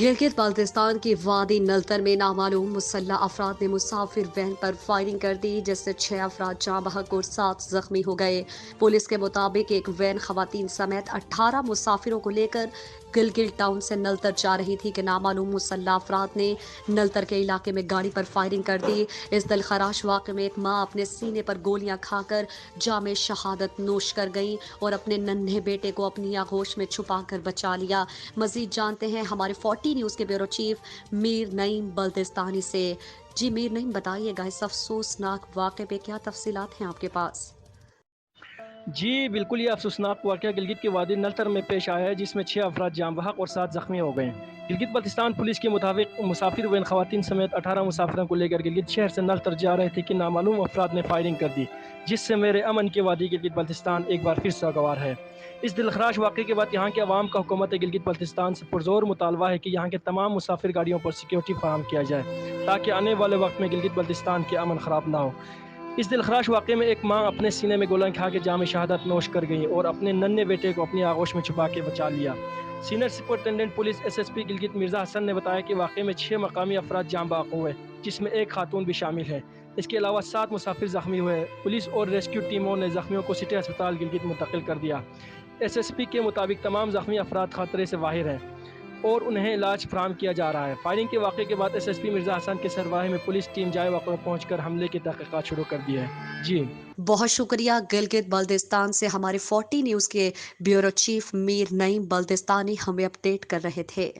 गलगत बलतस्तान की वादी नलतर में नामालूम मुसल्ह अफराद ने मुसाफिर वैन पर फायरिंग कर दी, जिससे 6 अफराद जाँ बहक और 7 जख्मी हो गए। पुलिस के मुताबिक एक वैन खवातीन समेत 18 मुसाफिरों को लेकर गलगत टाउन से नलतर जा रही थी कि नामालूम मुसल्ह अफराद ने नलतर के इलाके में गाड़ी पर फायरिंग कर दी। इस दिलखराश वाक़े में एक माँ अपने सीने पर गोलियां खाकर जामे शहादत नोश कर गई और अपने नन्हे बेटे को अपनी आगोश में छुपा कर बचा लिया। मजीद जानते हैं हमारे 40 न्यूज़ के ब्यूरो चीफ मीर नईम बलतस्तानी से। जी मीर नईम, बताइएगा इस अफसोसनाक वाक़े पे क्या तफसीलात हैं आपके पास? जी बिल्कुल, ये अफसोसनाक वाक़या गिलगित के वादी नलतर में पेश आया है, जिसमें 6 अफराद जाँ बहक और 7 ज़ख्मी हो गए। गिलगित बल्तिस्तान पुलिस के मुताबिक मुसाफिर वैन खवातीन समेत 18 मुसाफिरों को लेकर गिलगित शहर से नलतर जा रहे थे कि नामालूम अफराद ने फायरिंग कर दी, जिससे मेरे अमन के वादी गिलगित बल्तिस्तान एक बार फिर सगवार है। इस दिलखराश वाक़े के बाद यहाँ के अवाम का हुकूमत गिलगित बल्तिस्तान से पुरज़ोर मुतालबा है कि यहाँ के तमाम मुसाफिर गाड़ियों पर सिक्योरिटी फराहम किया जाए, ताकि आने वाले वक्त में गिलगित बल्तिस्तान के अमन ख़राब ना हो। इस दिलखराश वाक़े में एक माँ अपने सीने में गोलियां खा के जाम शहादत नोश कर गई और अपने नन्हे बेटे को अपनी आगोश में छुपा के बचा लिया। Senior superintendent police SSP Gilgit Mirza Hasan ने बताया कि वाक़े में 6 मकामी अफराद जाम बहक हुए, जिसमें एक खातून भी शामिल है। इसके अलावा 7 मुसाफिर ज़ख्मी हुए। पुलिस और रेस्क्यू टीमों ने ज़ख्मियों को सिटी अस्पताल गिलगित मुंतकिल कर दिया। SSP के मुताबिक तमाम ज़ख्मी अफराद खतरे से बाहर हैं और उन्हें इलाज फराहम किया जा रहा है। फायरिंग के वाक़े के बाद SSP मिर्ज़ा हसन के सरबराही में पुलिस टीम जाए वाक़े में पहुंचकर हमले की तहक़ीक़ात शुरू कर दी है। जी बहुत शुक्रिया। गिलगित बल्तिस्तान से हमारे 40 न्यूज़ के ब्यूरो चीफ मीर नईम बल्तिस्तानी हमें अपडेट कर रहे थे।